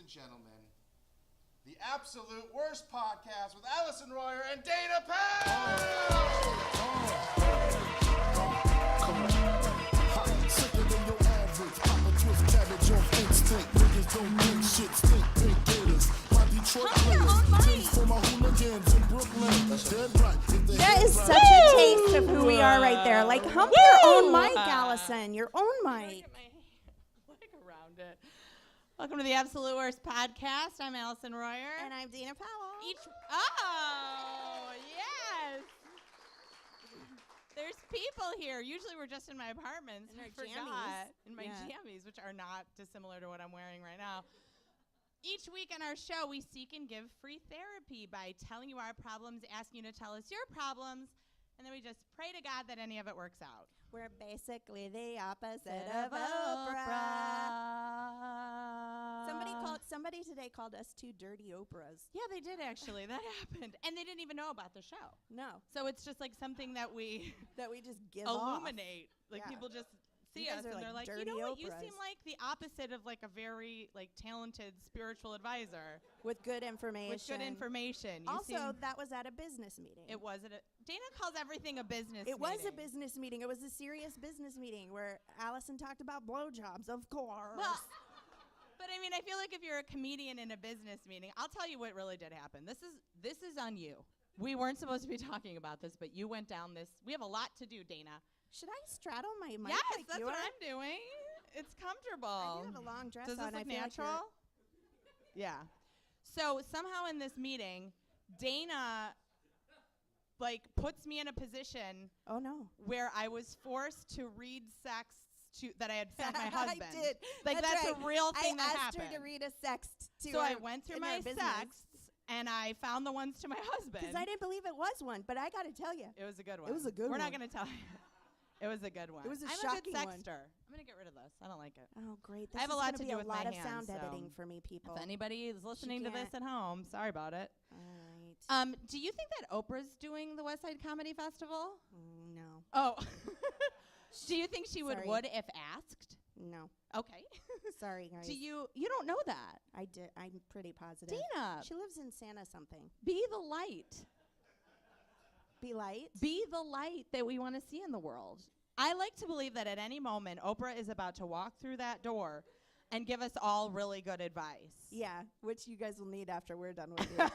gentlemen, the Absolute Worst Podcast with Allison Royer and Dana Powell! Sicker than your average. Papa twist cabbage off instinct. Niggas don't think shit. Stink pink gators. My Detroit players. Teams for my hooligans in Brooklyn. Dead right. That is such a taste of who we are right there. Like, hump your own mic, Allison. Your own mic. Get my leg around it. Welcome to the Absolute Worst Podcast. I'm Allison Royer. And I'm Dana Powell. Oh, yes. There's people here. Usually we're just in my apartments. In our jammies. In my Yeah. jammies, which are not dissimilar to what I'm wearing right now. Each week on our show, we seek and give free therapy by telling you our problems, asking you to tell us your problems, and then we just pray to God that any of it works out. We're basically the opposite of Oprah. Somebody today called us two dirty Oprahs. Yeah, they did actually. That happened. And they didn't even know about the show. No. So it's just like something that we just give illuminate. Like Yeah. people just see You us guys are and like they're like, you dirty know what? You Oprahs." seem like the opposite of like a very like talented spiritual advisor with good information. with good information. You Also, seem, that was at a business meeting. it was at a, Dana calls everything a business It was a meeting. business meeting. It was a serious business meeting where Allison talked about blowjobs, of course. Well, but I mean, I feel like if you're a comedian in a business meeting, I'll tell you what really did happen. This is on you. We weren't supposed to be talking about this, but you went down this. We have a lot to do, Dana. Should I straddle my mic? Yes, like that's you what are? I'm doing. It's comfortable. I do have a long dress Does on. this look I feel like you're- natural? Yeah. So somehow in this meeting, Dana puts me in a position Oh no. where I was forced to read texts that I had sent my husband. I did. Like that's right. a real thing that I asked happened. her to read a sext to So her I went through in my her business. texts and I found the ones to my husband. Because I didn't believe it was one, but I got to tell you. It was a good one. It was a good We're not one. going to tell you. It was a good one. It was a I'm shocking a good one. sexter. I'm going to get rid of this. I don't like it. Oh, great. I have This a is lot gonna to be do a with lot my of hands, sound so editing for me, people. If anybody is listening to this can't- at home, sorry about it. All right. Do you think that Oprah's doing the Westside Comedy Festival? No. Oh. Do you think she would Sorry. if asked? No. Okay. Sorry, guys. Do you don't know that. I did. I'm pretty positive. Dina, She lives in Santa something. be the light. Be light. Be the light that we want to see in the world. I like to believe that at any moment, Oprah is about to walk through that door and give us all really good advice. Yeah, which you guys will need after we're done with you.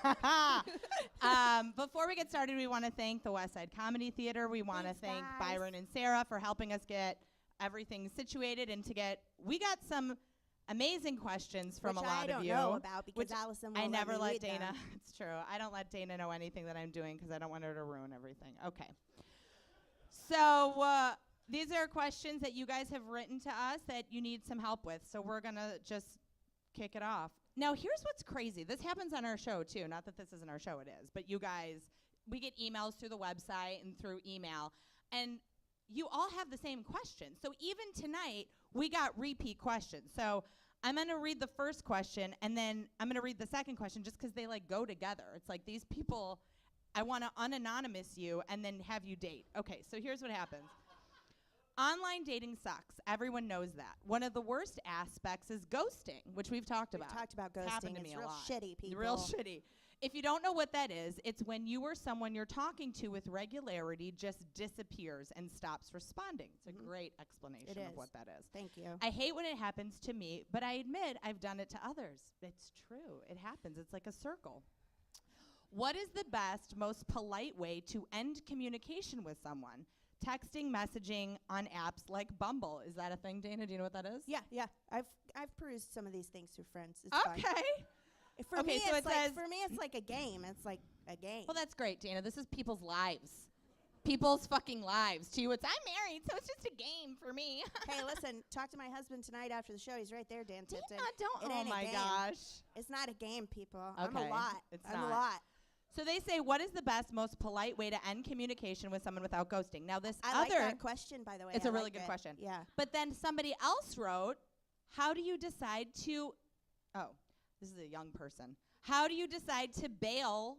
Before we get started, we want to thank the Westside Comedy Theater. We want to Thanks, thank guys. Byron and Sarah for helping us get everything situated and we got some amazing questions from Which a lot I don't of you. know about because which Allison I won't never let me let read Dana. them. It's true. I don't let Dana know anything that I'm doing because I don't want her to ruin everything. Okay. So these are questions that you guys have written to us that you need some help with. So we're going to just kick it off. Now, here's what's crazy. This happens on our show, too. Not that this isn't our show, it is. But you guys, we get emails through the website and through email. And you all have the same questions. So even tonight, we got repeat questions. So I'm going to read the first question, and then I'm going to read the second question just because they, go together. It's like these people, I want to unanonymous you and then have you date. Okay, so here's what happens. Online dating sucks. Everyone knows that. One of the worst aspects is ghosting, which we've talked about. We've talked about It's happened ghosting. to It's me a real lot. shitty, people. Real shitty. If you don't know what that is, it's when you or someone you're talking to with regularity just disappears and stops responding. It's a great explanation of what that is. Thank you. I hate when it happens to me, but I admit I've done it to others. It's true. It happens. It's like a circle. What is the best, most polite way to end communication with someone? Texting, messaging on apps like Bumble. Is that a thing, Dana? Do you know what that is? Yeah. I've perused some of these things through friends. It's fun. Okay. For Okay, me, so it's it says- for me, it's like a game. It's like a game. Well, that's great, Dana. This is people's lives. People's fucking lives. To you, it's I'm married, so it's just a game for me. Hey, listen, talk to my husband tonight after the show. He's right there, Dan Dana, Tipton. don't. It Oh ain't a my game. gosh. It's not a game, people. I'm Okay, a lot. it's I'm not. a lot. So they say, what is the best, most polite way to end communication with someone without ghosting? Now, this I like other, that question, by the way. it's I a really like good it. question. Yeah. But then somebody else wrote, how do you decide to, oh, this is a young person. How do you decide to bail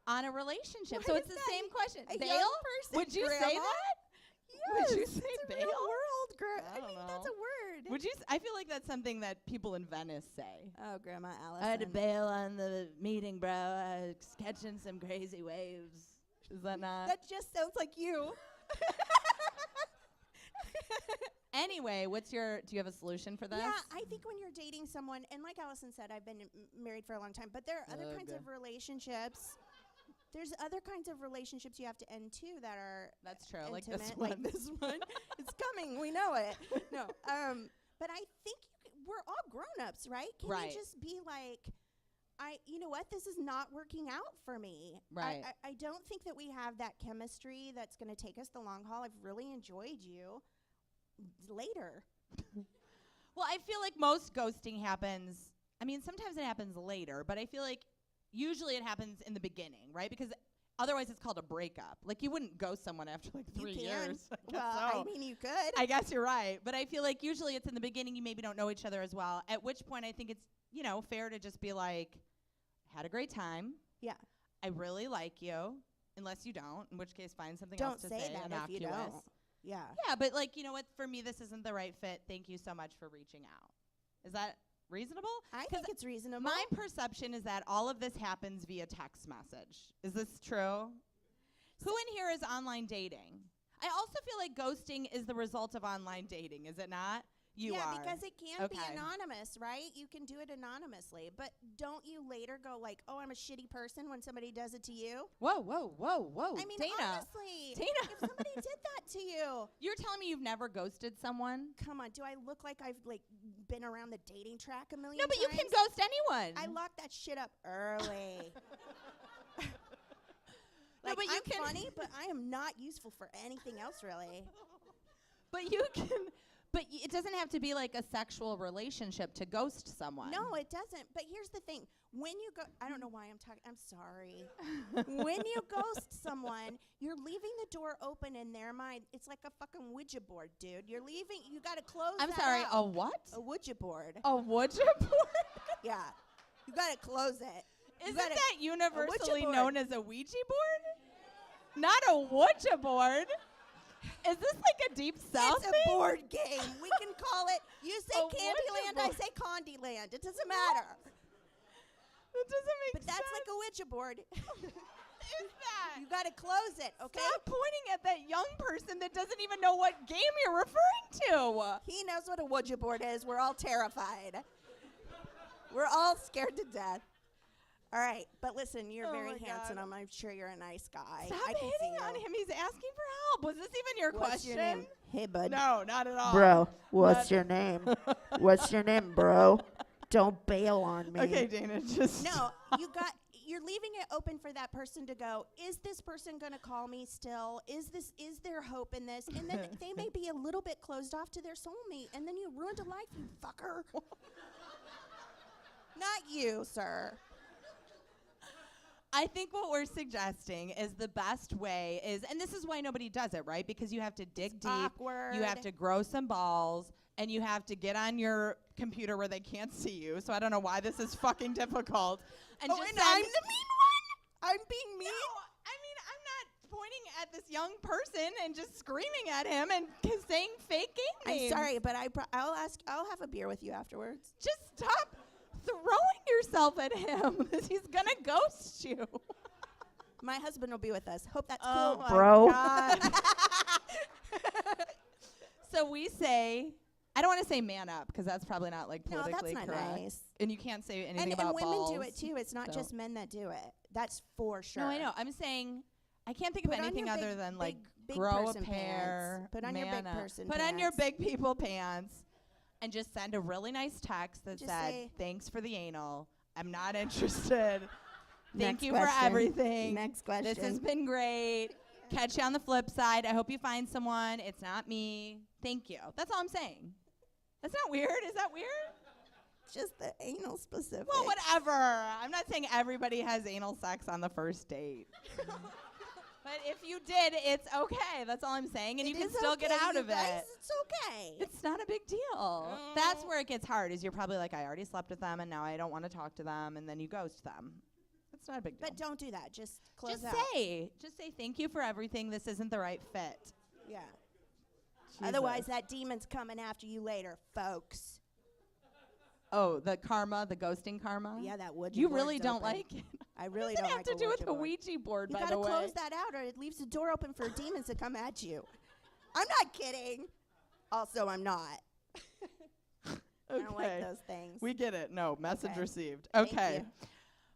on a relationship? What So is it's the that? same question. A Bail? young person, Would you say Grandma? that? Yes, Would you say it's a bail? real world, I don't know. That's a word. Would you? I feel like that's something that people in Venice say. Oh, Grandma Allison. I had to bail on the meeting, bro. I was catching some crazy waves. Is that not? That just sounds like you. Anyway, do you have a solution for this? Yeah, I think when you're dating someone, and like Allison said, I've been married for a long time, but there are other kinds of relationships. There's other kinds of relationships you have to end too that are That's true. intimate, Like this one. like this one. It's coming. We know it. No. But I think we're all grown-ups, right? Can Right. you just be like, you know what? This is not working out for me. Right. I don't think that we have that chemistry that's going to take us the long haul. I've really enjoyed you. Later. Well, I feel like most ghosting happens. I mean, sometimes it happens later, but I feel like usually it happens in the beginning, right? Because otherwise it's called a breakup. Like, you wouldn't ghost someone after like 3 years. I guess Well, so. I mean, you could. I guess you're right. But I feel like usually it's in the beginning. You maybe don't know each other as well. At which point I think it's, fair to just be like, had a great time. Yeah. I really like you. Unless you don't, in which case find something Don't else to say say. that if you innocuous. don't. Yeah. Yeah, but like, you know what? For me, this isn't the right fit. Thank you so much for reaching out. Is that reasonable? I think it's reasonable. My perception is that all of this happens via text message. Is this true? Who in here is online dating? I also feel like ghosting is the result of online dating, is it not? You yeah, are. because it can be Okay. anonymous, right? You can do it anonymously. But don't you later go like, oh, I'm a shitty person when somebody does it to you? Whoa. I mean, Dana. honestly, Dana. if somebody did that to you, You're telling me you've never ghosted someone? come on, do I look like I've been around the dating track a million No, but times? you can ghost anyone. I lock that shit up early. No, but you I'm can- funny, but I am not useful for anything else, really. But you can. But it doesn't have to be like a sexual relationship to ghost someone. No, it doesn't. But here's the thing. When you go, I don't know why I'm talking. I'm sorry. When you ghost someone, you're leaving the door open in their mind. It's like a fucking Ouija board, dude. You're leaving. You got to close I'm that sorry. out. A what? A Ouija board. A Ouija board? Yeah. You got to close it. You Isn't gotta- that universally board. known as a Ouija board? Not a Ouija board. Is this like a deep south It's a thing? board game. We can call it. You say A Ouija Candyland, I board. say Condyland. It doesn't matter. That doesn't make But sense. that's like a Ouija board. Is that? You got to close it, okay? Stop pointing at that young person that doesn't even know what game you're referring to. He knows what a Ouija board is. We're all terrified. We're all scared to death. All right, but listen, you're Oh very my handsome. God. I'm sure you're a nice guy. Stop I can see hitting on you. him. He's asking for help. Was this even your What's question? your name? Hey, bud. No, not at all. Bro, what's But- your name? What's your name, bro? Don't bail on me. Okay, Dana, just No, you're leaving it open for that person to go, is this person going to call me still? Is there hope in this? And then they may be a little bit closed off to their soulmate, and then you ruined a life, you fucker. Not you, sir. I think what we're suggesting is the best way is, and this is why nobody does it, right? Because you have to dig deep. Awkward. You have to grow some balls, and you have to get on your computer where they can't see you. So I don't know why this is fucking difficult. And Oh, just and send- I'm the mean one? I'm being mean? No, I mean, I'm not pointing at this young person and just screaming at him and saying fake game I'm names. sorry, but I'll have a beer with you afterwards. Just stop throwing yourself at him. He's gonna ghost you. My husband will be with us. Hope that's Oh cool, my bro. God. So we say, I don't want to say man up because that's probably not like No, that's politically not correct. nice. And you can't say anything And about women balls. do it too. It's not so. just men that do it. That's for sure. No, I know. I'm saying I can't think of Put on anything your other big- than like big grow a person pair. pants. Put on your man big up. person Put on your pants. big people pants. And just send a really nice text that Just said, say- thanks for the anal. I'm not interested. Thank Next you question. for everything. Next question. This has been great. Catch you on the flip side. I hope you find someone. It's not me. Thank you. That's all I'm saying. That's not weird. Is that weird? Just the anal specific. Well, whatever. I'm not saying everybody has anal sex on the first date. But if you did, it's okay. That's all I'm saying. And you can still get out of guys, it. It's okay. It's not a big deal. That's where it gets hard, is you're probably like, I already slept with them, and now I don't want to talk to them, and then you ghost them. It's not a big deal. But don't do that. Just close Just out. say, thank you for everything. This isn't the right fit. Yeah. Otherwise, that demon's coming after you later, folks. Oh, the karma, the ghosting karma? Yeah, that Ouija You board's really don't open. like it? I really What don't does like it have to do with Ouija the board. Ouija board, You by gotta the way? close that out, or it leaves the door open for demons to come at you. I'm not kidding. Also, I'm not. I don't like those things. We get it. No, message Okay. received. Thank Okay. you.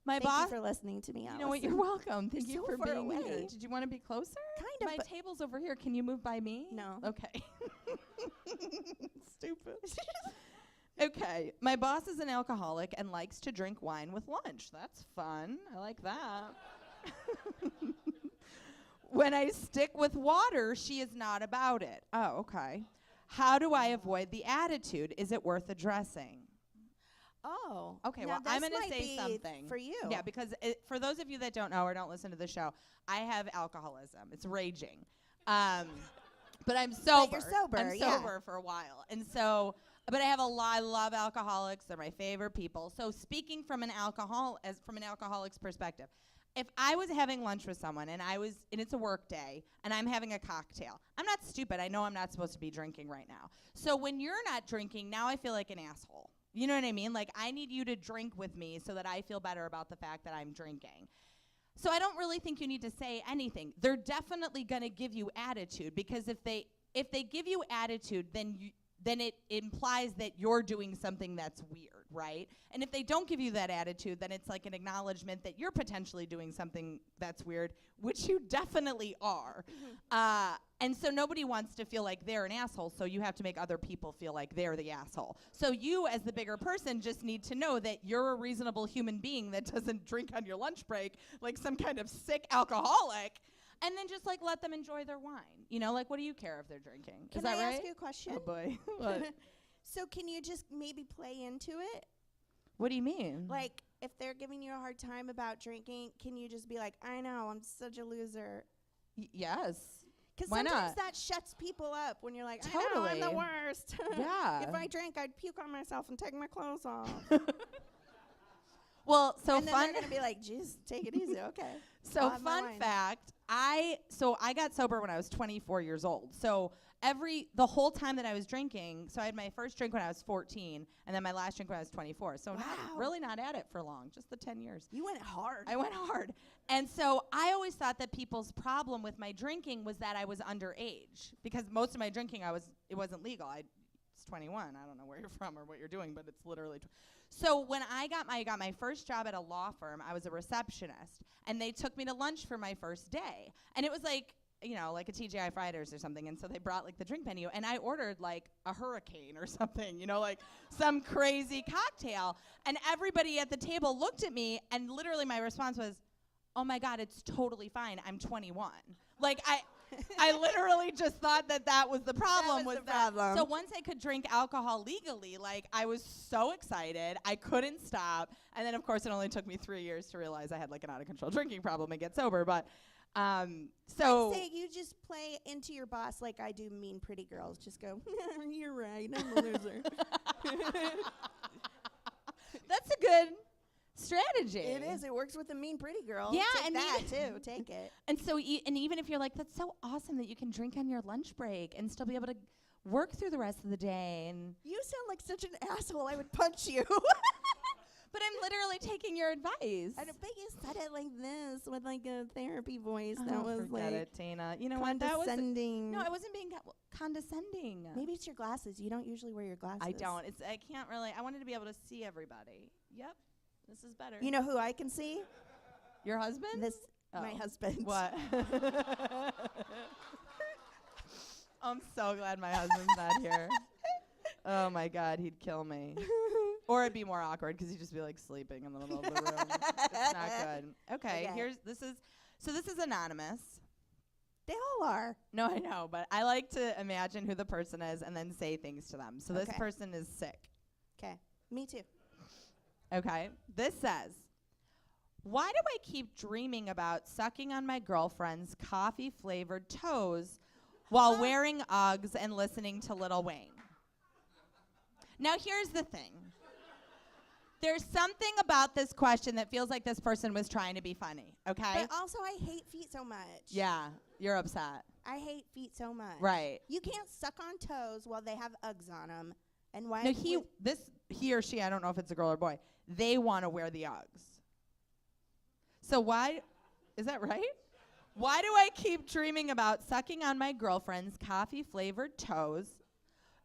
My Thank boss. you for listening to me, You know what? Allison. You're welcome. Thank You're you so for far being here. away. Did you want to be closer? Kind of, My but- table's over here. Can you move by me? No. Okay. Stupid. Okay. My boss is an alcoholic and likes to drink wine with lunch. That's fun. I like that. When I stick with water, she is not about it. Oh, okay. How do I avoid the attitude? Is it worth addressing? Oh. Okay, now well, I'm this going to might say be something. for you. Yeah, because for those of you that don't know or don't listen to the show, I have alcoholism. It's raging. But I'm sober. you're sober, I'm yeah. sober for a while. And so, but I have a lot. I love alcoholics. They're my favorite people. So speaking from an alcoholic's perspective, if I was having lunch with someone and it's a work day and I'm having a cocktail, I'm not stupid. I know I'm not supposed to be drinking right now. So when you're not drinking, now I feel like an asshole. You know what I mean? Like, I need you to drink with me so that I feel better about the fact that I'm drinking. So I don't really think you need to say anything. They're definitely going to give you attitude, because if they give you attitude, then it implies that you're doing something that's weird, right? And if they don't give you that attitude, then it's like an acknowledgement that you're potentially doing something that's weird, which you definitely are. And so nobody wants to feel like they're an asshole, so you have to make other people feel like they're the asshole. So you, as the bigger person, just need to know that you're a reasonable human being that doesn't drink on your lunch break like some kind of sick alcoholic. And then just, like, let them enjoy their wine. You know, like, what do you care if they're drinking? Can Is that I right? ask you a question? Oh, boy. What? So can you just maybe play into it? What do you mean? Like, if they're giving you a hard time about drinking, can you just be like, I know, I'm such a loser? Yes. Because Why sometimes not? that shuts people up when you're like, I know, I'm the Totally. worst. Yeah. If I drank, I'd puke on myself and take my clothes off. Well, so and then fun. they're going to be like, jeez, take it easy. Okay. So I'll have my fun wine. fact, I got sober when I was 24 years old. So the whole time that I was drinking, so I had my first drink when I was 14, and then my last drink when I was 24. So Wow. really not at it for long, just the 10 years. You went hard. I went hard. And so I always thought that people's problem with my drinking was that I was underage, because most of my drinking it wasn't legal. It's 21. I don't know where you're from or what you're doing, but it's literally. So when I got my first job at a law firm, I was a receptionist, and they took me to lunch for my first day, and it was like, you know, like a TGI Fridays or something, and so they brought like the drink menu, and I ordered like a hurricane or something, you know, like some crazy cocktail, and everybody at the table looked at me, and literally my response was, oh my God, it's totally fine. I'm 21. Like I literally just thought that was the problem. was the problem. So once I could drink alcohol legally, like, I was so excited. I couldn't stop. And then, of course, it only took me 3 years to realize I had like an out of control drinking problem and get sober. But so I'd say you just play into your boss like I do Mean Pretty Girls. Just go, you're right, I'm a loser. that's a good strategy. It is. It works with a Mean Pretty Girl. Yeah, Take and that even- too. Take it. And so, and even if you're like, that's so awesome that you can drink on your lunch break and still be able to work through the rest of the day. And You sound like such an asshole. I would punch you. but I'm literally taking your advice. I bet you said it like this with like a therapy voice that Oh, was forget like it, Tina. You know what? That was condescending. no, I wasn't being condescending. Maybe it's your glasses. You don't usually wear your glasses. I don't. I can't really. I wanted to be able to see everybody. Yep, this is better. You know who I can see? Your husband? This my Oh. husband. What? I'm so glad my husband's not here. Oh my God, he'd kill me. Or it'd be more awkward because he'd just be like sleeping in the middle of the room. It's not good. Okay, Okay. this is anonymous. They all are. No, I know, but I like to imagine who the person is and then say things to them. So this Okay. person is sick. Okay. Me too. Okay. This says, why do I keep dreaming about sucking on my girlfriend's coffee-flavored toes while wearing Uggs and listening to Lil Wayne? Now, here's the thing. There's something about this question that feels like this person was trying to be funny, okay? But also, I hate feet so much. Yeah, you're upset. I hate feet so much. Right. You can't suck on toes while they have Uggs on them. And why? No, he or she, I don't know if it's a girl or boy, they want to wear the Uggs. So why, is that right? Why do I keep dreaming about sucking on my girlfriend's coffee-flavored toes?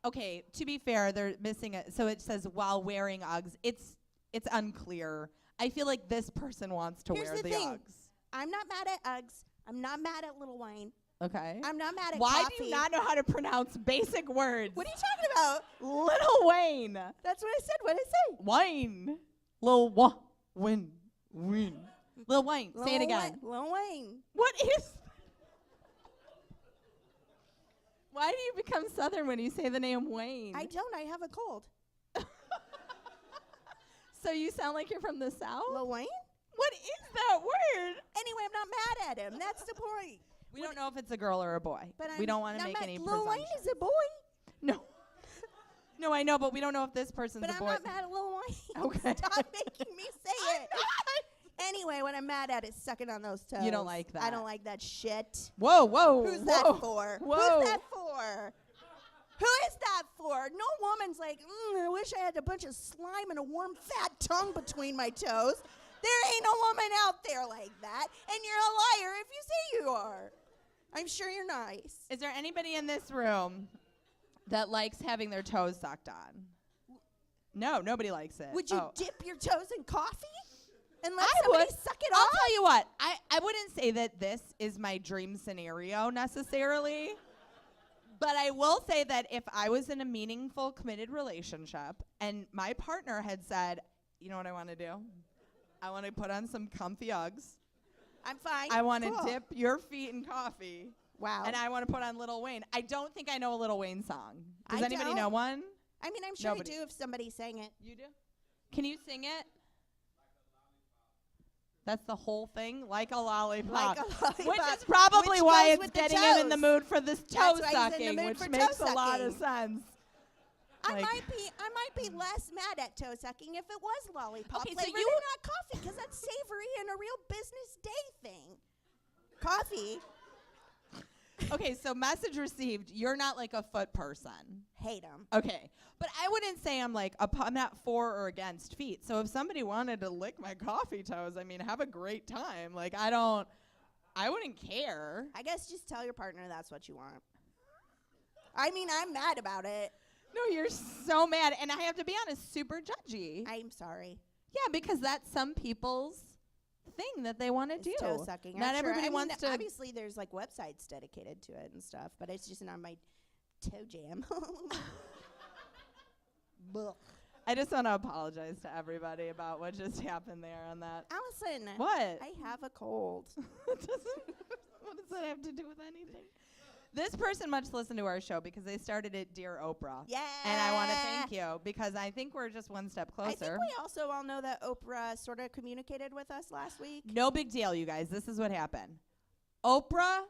Okay, to be fair, they're missing it. So it says while wearing Uggs. It's unclear. I feel like this person wants to Here's wear the the thing. Uggs. I'm not mad at Uggs. I'm not mad at Lil Wayne. Okay. I'm not mad at Why coffee. do you not know how to pronounce basic words? What are you talking about? Little Wayne. That's what I said. What did I say? Wayne. Lil Wayne. Lil Wayne. Say it again. Lil Wayne. What is? Why do you become Southern when you say the name Wayne? I don't. I have a cold. So you sound like you're from the South? Lil Wayne? What is that word? Anyway, I'm not mad at him. That's the point. We don't know if it's a girl or a boy. But We don't want to not make mad. any Lil Wayne presumptions. is a boy. No. No, I know, but we don't know if this person's But a I'm boy. not mad at Lil Wayne. Okay. Stop making me say it. Anyway, what I'm mad at is sucking on those toes. You don't like that. I don't like that shit. Whoa, whoa. Who's whoa. that for? Whoa. Who's that for? Who is that for? No woman's like, I wish I had a bunch of slime and a warm, fat tongue between my toes. There ain't no woman out there like that. And you're a liar if you say you are. I'm sure you're nice. Is there anybody in this room that likes having their toes sucked on? No, nobody likes it. Would you Oh. dip your toes in coffee and let I somebody would. suck it I'll off? tell you what. I wouldn't say that this is my dream scenario necessarily. But I will say that if I was in a meaningful, committed relationship and my partner had said, you know what I want to do? I want to put on some comfy Uggs. I'm fine. I want to Cool. dip your feet in coffee. Wow. And I want to put on Lil Wayne. I don't think I know a Lil Wayne song. Does I anybody don't. know one? I mean, I'm sure Nobody. I do if somebody sang it. You do? Can you sing it? That's the whole thing? Like a lollipop. Like a lollipop. Which is probably Which why goes it's with the getting him in the toes. mood for this toe That's why he's in the sucking, mood which for makes toe a lot of sucking. sense. I Like- might be less mad at toe sucking if it was lollipop Okay, so flavored you- and not coffee, because that's savory and a real business day thing. Coffee, Okay, so message received. You're not like a foot person. hate them. Okay, but I wouldn't say I'm like I'm not for or against feet. So if somebody wanted to lick my coffee toes, I mean, have a great time. Like I wouldn't care. I guess just tell your partner that's what you want. I mean, I'm mad about it. No, you're so mad, and I have to be honest, super judgy. I'm sorry. Yeah, because that's some people's thing that they want to It's do. toe sucking. Not I'm sure. everybody I mean, wants to. Obviously, there's like websites dedicated to it and stuff, but it's just not my toe jam. Blech. I just want to apologize to everybody about what just happened there on that. Allison, What? I have a cold. What does that have to do with anything? This person must listen to our show because they started it Dear Oprah. Yeah. And I want to thank you because I think we're just one step closer. I think we also all know that Oprah sort of communicated with us last week. No big deal, you guys. This is what happened. Oprah,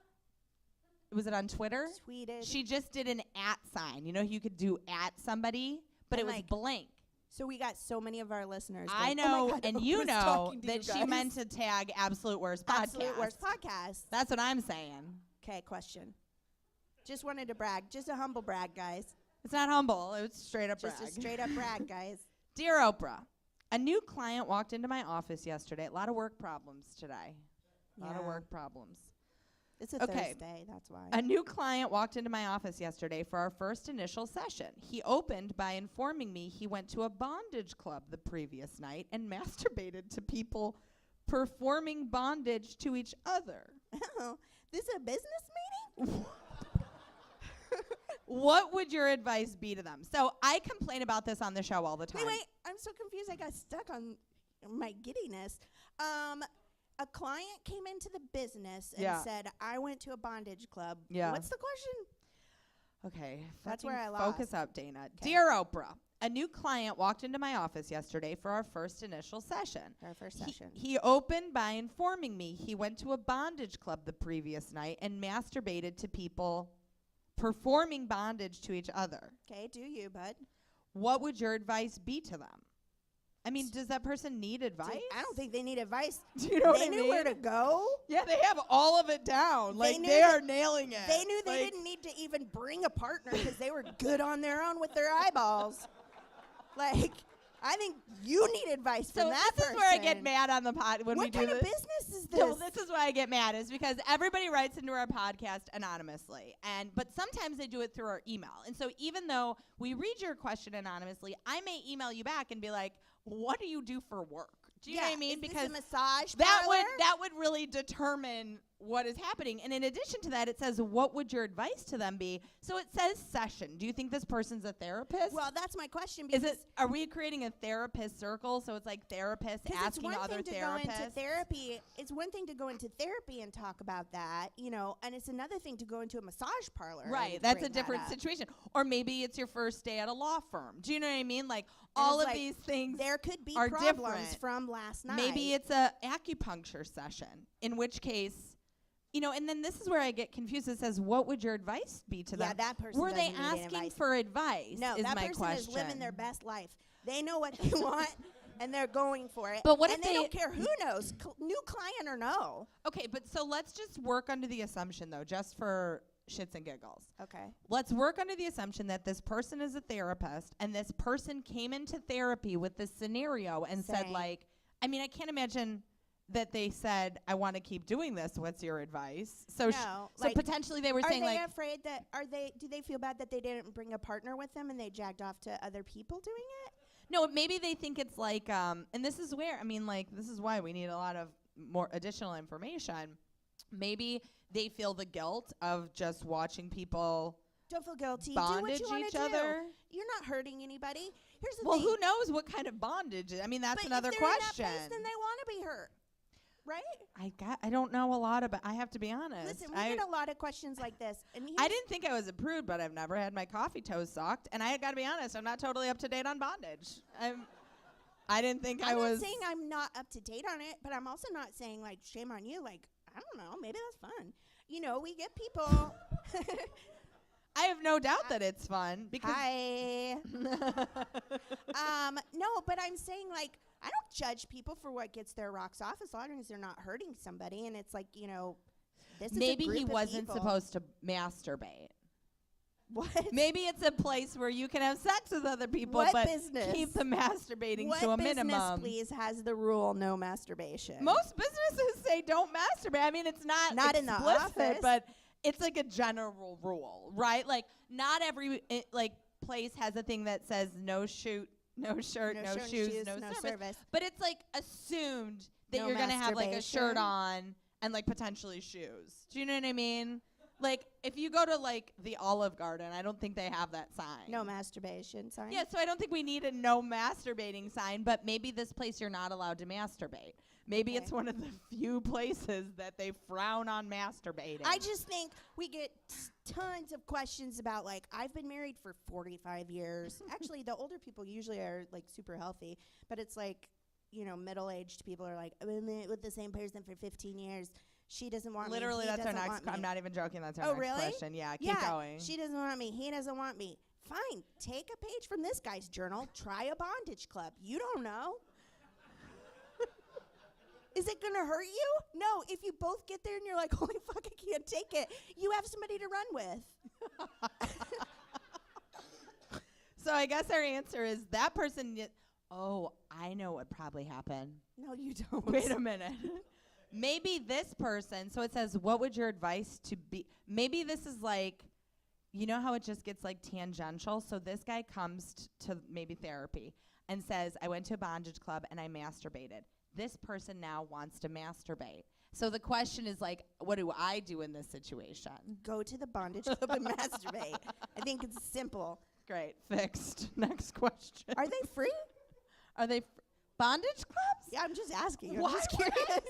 was it on Twitter? Tweeted. She just did an @ sign. You know, you could do @ somebody, but And it was like, blank. So we got so many of our listeners. I going, "Oh my know, God, and Oprah's you know talking to that you she guys." meant to tag Absolute Worst Podcast. Absolute Worst Podcast. That's what I'm saying. Okay, question. Just wanted to brag. Just a humble brag, guys. It's not humble. It's straight up Just brag. a straight up brag, guys. Dear Oprah, a new client walked into my office yesterday. A lot of work problems today. A lot of Yeah. work problems. It's a Okay. Thursday, that's why. A new client walked into my office yesterday for our first initial session. He opened by informing me he went to a bondage club the previous night and masturbated to people performing bondage to each other. Oh, this is a business meeting? What would your advice be to them? So I complain about this on the show all the time. Wait, I'm so confused. I got stuck on my giddiness. A client came into the business and Yeah. said, I went to a bondage club. Yeah. What's the question? Okay. That's fucking where I Focus lost. up, Dana. Dear Oprah, a new client walked into my office yesterday for our first initial session. Our first He- session. He opened by informing me he went to a bondage club the previous night and masturbated to people performing bondage to each other. Okay, do you, bud? What would your advice be to them? I mean, does that person need advice? I don't think they need advice. Do you know what They I knew mean? where to go. Yeah, they have all of it down. Like, knew they that- are nailing it. They knew they didn't need to even bring a partner because they were good on their own with their eyeballs. Like, I think you need advice So from that this person. is where I get mad on the pod when we What do kind of this. business is this? No, this is why I get mad is because everybody writes into our podcast anonymously, but sometimes they do it through our email. And so even though we read your question anonymously, I may email you back and be like, "What do you do for work?" Do you know what I mean? Is Because this a massage that parlor? would really determine what is happening. And in addition to that, it says, "What would your advice to them be?" So it says session. Do you think this person's a therapist? Well, that's my question. is Because it? Are we creating a therapist circle? So it's like therapists it's asking one other thing to therapists. go into therapy. It's one thing to go into therapy and talk about that, and it's another thing to go into a massage parlor. Right, and that's a bring that different up. situation. Or maybe it's your first day at a law firm. Do you know what I mean? Like And all it's of like, these things There could be are problems different. from last night. Maybe it's a acupuncture session, in which case, and then this is where I get confused. It says, "What would your advice be to them?" Yeah, that person Were they doesn't need asking advice. for advice? No, is that my person question. is living their best life. They know what they want, and they're going for it. But what and if they they- don't care who knows, new client or no? Okay, but so let's just work under the assumption, though, just for shits and giggles. Okay. Let's work under the assumption that this person is a therapist, and this person came into therapy with this scenario and said, Saying- like, I mean, I can't imagine that they said, "I want to keep doing this. What's your advice?" So, No, so like, potentially they were Are saying, they like, afraid that? Do they feel bad that they didn't bring a partner with them and they jagged off to other people doing it? no, maybe they think it's like, and this is where, I mean, like, this is why we need a lot of more additional information. Maybe they feel the guilt of just watching people Don't feel guilty. bondage do what you want each to do. other. You're not hurting anybody. Here's the Well, thing. who knows what kind of bondage? I mean, that's but another if they're question. In that place, then they want to be hurt, right? I don't know a lot about. I have to be honest. Listen, we I get a lot of questions like this, and didn't think I was a prude, but I've never had my coffee toes sucked, and I got to be honest. I'm not totally up to date on bondage. I didn't think I I'm was. not saying I'm not up to date on it, but I'm also not saying like shame on you. Like I don't know, maybe that's fun. We get people. I have no doubt that it's fun because. Hi. No, but I'm saying like I don't judge people for what gets their rocks off as long as they're not hurting somebody, and it's like this is a Maybe group he of wasn't people. supposed to masturbate. What? Maybe it's a place where you can have sex with other people, What but business? keep the masturbating What to a business, minimum. please, has the rule no masturbation? Most businesses say don't masturbate. I mean, it's not in the explicit, office. but it's like a general rule, right? Like not every place has a thing that says no shoot, no shirt, no shirt, shoes, no service. But it's like assumed that No you're gonna have like a shirt masturbation. on and like potentially shoes. Do you know what I mean? Like if you go to like the Olive Garden, I don't think they have that sign. No masturbation. Sorry. Yeah, so I don't think we need a no masturbating sign, but maybe this place you're not allowed to masturbate. Maybe Okay. it's one of the few places that they frown on masturbating. I just think we get tons of questions about like I've been married for 45 years. Actually, the older people usually are like super healthy, but it's like middle-aged people are like I've been with the same person for 15 years. She doesn't want Literally, me. He that's our doesn't next. want I'm me. not even joking. That's our Oh, next really? question. Yeah, keep going. She doesn't want me. He doesn't want me. Fine. Take a page from this guy's journal. Try a bondage club. You don't know. Is it going to hurt you? No. If you both get there and you're like, holy fuck, I can't take it, you have somebody to run with. So I guess our answer is that person. I know what probably happened. No, you don't. Wait a minute. Maybe this person, so it says, what would your advice to be? Maybe this is like, you know how it just gets like tangential? So this guy comes to maybe therapy and says, I went to a bondage club and I masturbated. This person now wants to masturbate. So the question is like, what do I do in this situation? Go to the bondage club and masturbate. I think it's simple. Great, fixed. Next question. Are they free? Are they bondage clubs? Yeah, I'm just asking. I'm Why just would I- curious.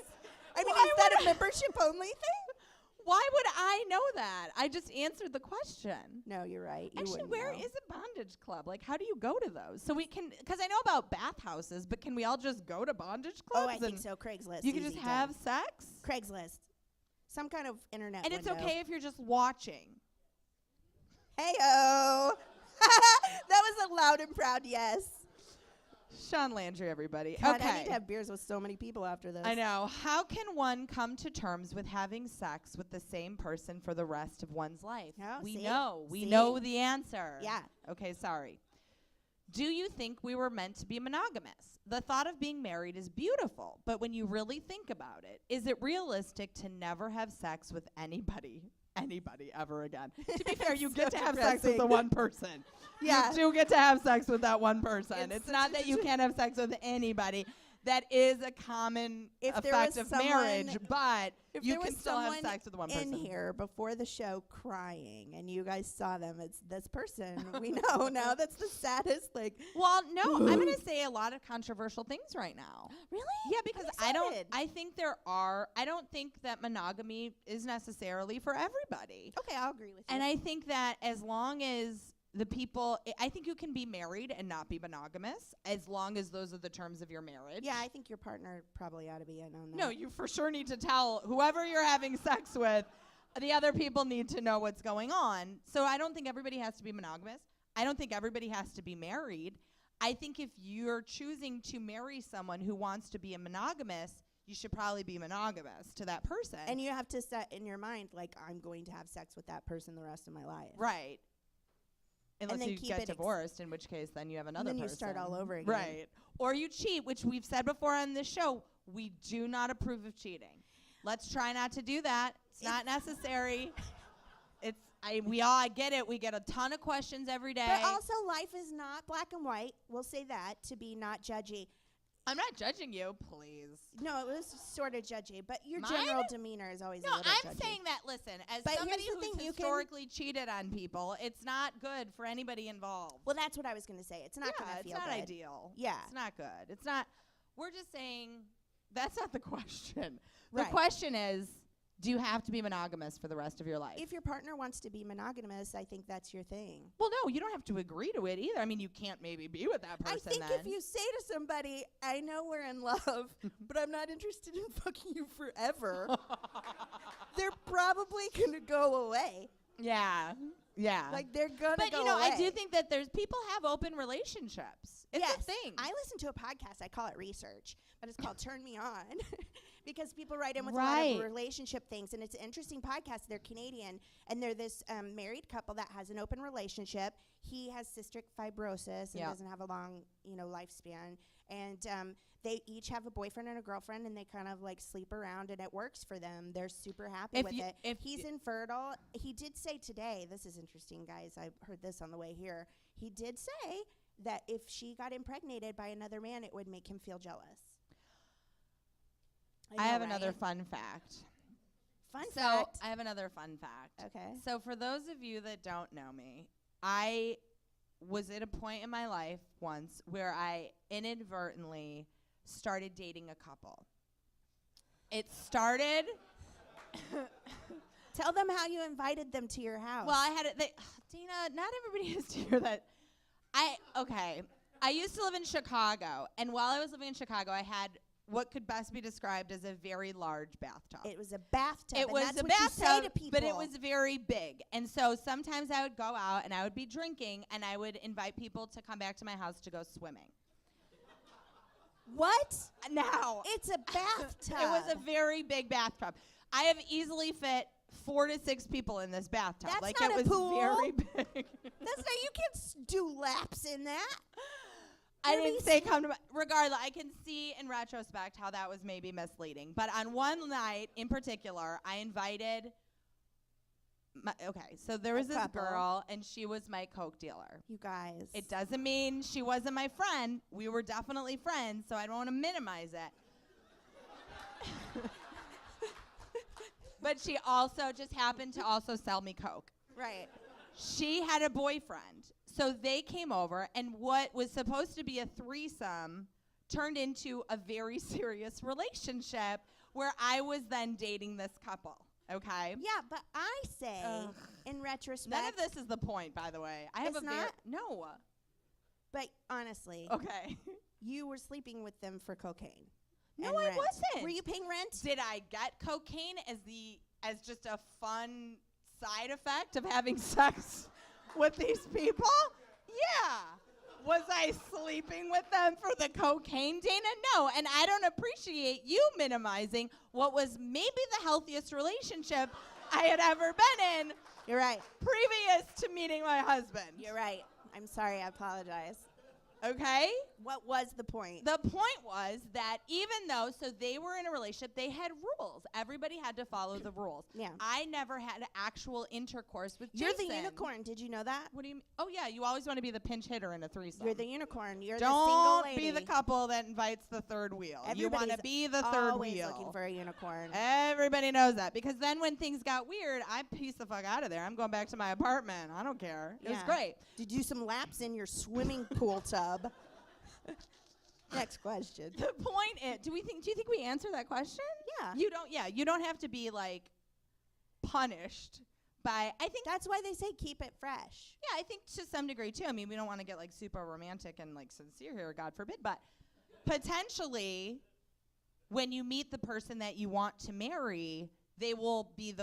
I mean, Why is that a membership only thing? Why would I know that? I just answered the question. No, you're right. You Actually, wouldn't where know. is a bondage club? Like, how do you go to those? So we can, because I know about bathhouses, but can we all just go to bondage clubs? Oh, I think and so. Craigslist. You can just easy have done. sex? Craigslist. Some kind of internet And it's window. okay if you're just watching. Hey-o. That was a loud and proud yes. Sean Landry, everybody. God, okay. I need to have beers with so many people after this. I know. How can one come to terms with having sex with the same person for the rest of one's life? Oh, We see? know. We See? know the answer. Yeah. Okay, sorry. Do you think we were meant to be monogamous? The thought of being married is beautiful, but when you really think about it, is it realistic to never have sex with anybody ever again? To be fair, you get to have sex with the one person. Yeah. You do get to have sex with that one person. It's It's not that you can't have sex with anybody. That is a common If there effect was of marriage, someone- but If you there can was still have someone sex with one in person. here before the show crying, and you guys saw them, it's this person. We know now. That's the saddest. Like, Well, no, I'm going to say a lot of controversial things right now. really? Yeah, because I think I don't think that monogamy is necessarily for everybody. Okay, I'll agree with you. And I think that as long as the people, I think you can be married and not be monogamous as long as those are the terms of your marriage. yeah, I think your partner probably ought to be in on that. No, you for sure need to tell whoever you're having sex with, the other people need to know what's going on. So I don't think everybody has to be monogamous. I don't think everybody has to be married. I think if you're choosing to marry someone who wants to be a monogamous, you should probably be monogamous to that person. And you have to set in your mind, like, I'm going to have sex with that person the rest of my life. Right. Unless then you keep get it divorced, in which case then you have another then person. you start all over again. Right. Or you cheat, which we've said before on this show. We do not approve of cheating. Let's try not to do that. It's not necessary. I get it. We get a ton of questions every day. But also, life is not black and white. We'll say that to be not judgy. I'm not judging you, please. No, it was sort of judgy, but your Mine? general demeanor is always a No, little I'm judgy. saying that, listen, as But somebody here's the who's thing, you can- historically cheated on people, it's not good for anybody involved. Well, that's what I was going to say. It's not going to it's feel not good. ideal. Yeah. It's not good. It's not. We're just saying that's not the question. The Right. question is, do you have to be monogamous for the rest of your life? If your partner wants to be monogamous, I think that's your thing. Well, no, you don't have to agree to it either. I mean, you can't maybe be with that person I think then. if you say to somebody, I know we're in love, but I'm not interested in fucking you forever, they're probably going to go away. Yeah. Yeah. Like, they're going to but, go you know, away. I do think that there's people have open relationships. It's yes. a thing. I listen to a podcast. I call it research, but it's called Turn Me On because people write in with a lot Right. of relationship things, and it's an interesting podcast. They're Canadian, and they're this married couple that has an open relationship. He has cystic fibrosis and Yeah. doesn't have a long, lifespan, and they each have a boyfriend and a girlfriend, and they kind of like sleep around, and it works for them. They're super happy If with you- it. if He's y- infertile. He did say today, this is interesting, guys. I heard this on the way here. He did say that if she got impregnated by another man, it would make him feel jealous. I know, have another right? fun fact. fun So fact. I have another fun fact. Okay. So for those of you that don't know me, I was at a point in my life once where I inadvertently started dating a couple. It started. Tell them how you invited them to your house. Well, I had it. Dana, not everybody has to hear that. I used to live in Chicago, and while I was living in Chicago, I had what could best be described as a very large bathtub. it was a bathtub. It and was that's a what you say to bathtub, people. but it was very big. And so sometimes I would go out and I would be drinking, and I would invite people to come back to my house to go swimming. What? Now, It's a bathtub. it was a very big bathtub. I have easily fit 4 to 6 people in this bathtub. That's like not it a was pool. very big. That's not. You can't do laps in that. I What do didn't you say come to my, regardless, I can see in retrospect how that was maybe misleading. But on one night in particular, I invited so there was this couple. girl, and she was my Coke dealer. You guys. It doesn't mean she wasn't my friend. We were definitely friends, so I don't want to minimize it. But she also just happened to also sell me Coke. Right. She had a boyfriend. So they came over, and what was supposed to be a threesome turned into a very serious relationship where I was then dating this couple. Okay? Yeah, but I say, Ugh. in retrospect, None of this is the point, by the way. I have It's a very not? no. but honestly, Okay. you were sleeping with them for cocaine. No, and I rent. wasn't. Were you paying rent? Did I get cocaine as just a fun side effect of having sex with these people? Yeah. Was I sleeping with them for the cocaine, Dana? No, and I don't appreciate you minimizing what was maybe the healthiest relationship I had ever been in. You're right. Previous to meeting my husband. You're right. I'm sorry. I apologize. Okay? What was the point? The point was that even though, so they were in a relationship, they had rules. Everybody had to follow the rules. Yeah. I never had actual intercourse with You're Jason. the unicorn. Did you know that? What do you mean? Oh, yeah, you always want to be the pinch hitter in a threesome. You're the unicorn. You're the single Don't lady. be the couple that invites the third wheel. You want to Everybody's be the third always wheel. looking for a unicorn. Everybody knows that, because then when things got weird, I pieced the fuck out of there. I'm going back to my apartment. I don't care. It was great. Did you do some laps in your swimming pool tub? Next question. The point is, do you think we answered that question? Yeah. You don't have to be like punished by, I think That's why they say keep it fresh. yeah, I think to some degree too. I mean, we don't want to get like super romantic and like sincere here, God forbid, but potentially when you meet the person that you want to marry, it will be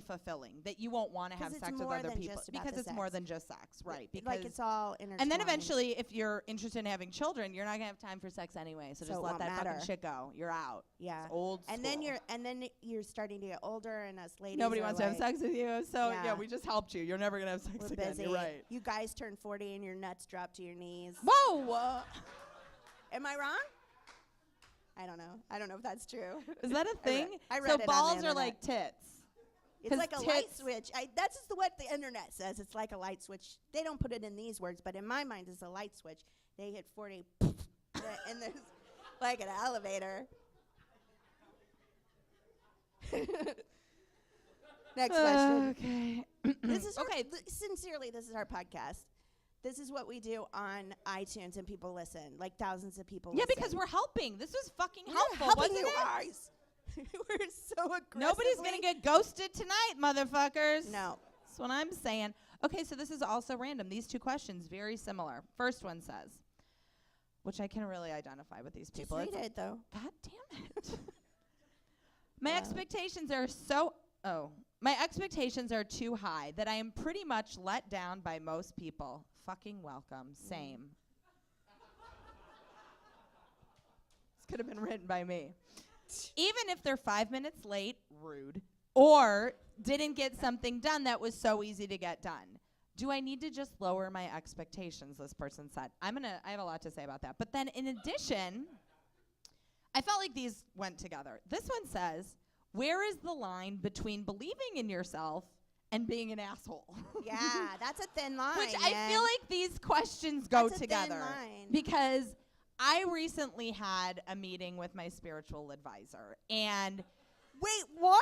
fulfilling, that you won't want to 'Cause have it's sex with more other than people just about because the it's more sex. than just sex, right? Because Like it's all intertwined. and then eventually, if you're interested in having children, you're not gonna have time for sex anyway. So So just it let won't that matter. fucking shit go. You're out. Yeah. It's old And school. then you're starting to get older, and us ladies Nobody are wants to have like, sex with you. So Yeah. yeah, we just helped you. You're never gonna have sex We're again. busy. You're right. You guys turn 40 and your nuts drop to your knees. Whoa. Am I wrong? I don't know. I don't know if that's true. Is that a thing? I read so it on the balls are internet. like tits. It's 'Cause like a light tits- switch. That's just what the internet says. It's like a light switch. They don't put it in these words, but in my mind, it's a light switch. They hit 40, and there's like an elevator. Next question. Okay. This is Okay. sincerely, this is our podcast. This is what we do on iTunes, and people listen. Like thousands of people. Yeah, listen. because we're helping. This was fucking We're helpful, helping wasn't you it? guys. We're so aggressive. Nobody's gonna get ghosted tonight, motherfuckers. No. That's what I'm saying. Okay, so this is also random. These two questions, very similar. First one says, which I can really identify with these Just people. read It's- it though. God damn it. My expectations are my expectations are too high that I am pretty much let down by most people. Fucking welcome. Same. This could have been written by me. Even if they're 5 minutes late, rude, or didn't get something done that was so easy to get done. Do I need to just lower my expectations, this person said. I have a lot to say about that. But then in addition, I felt like these went together. This one says, where is the line between believing in yourself and being an asshole? Yeah, that's a thin line. Which I man. feel like these questions go That's a thin together. line. Because I recently had a meeting with my spiritual advisor, and Wait, what?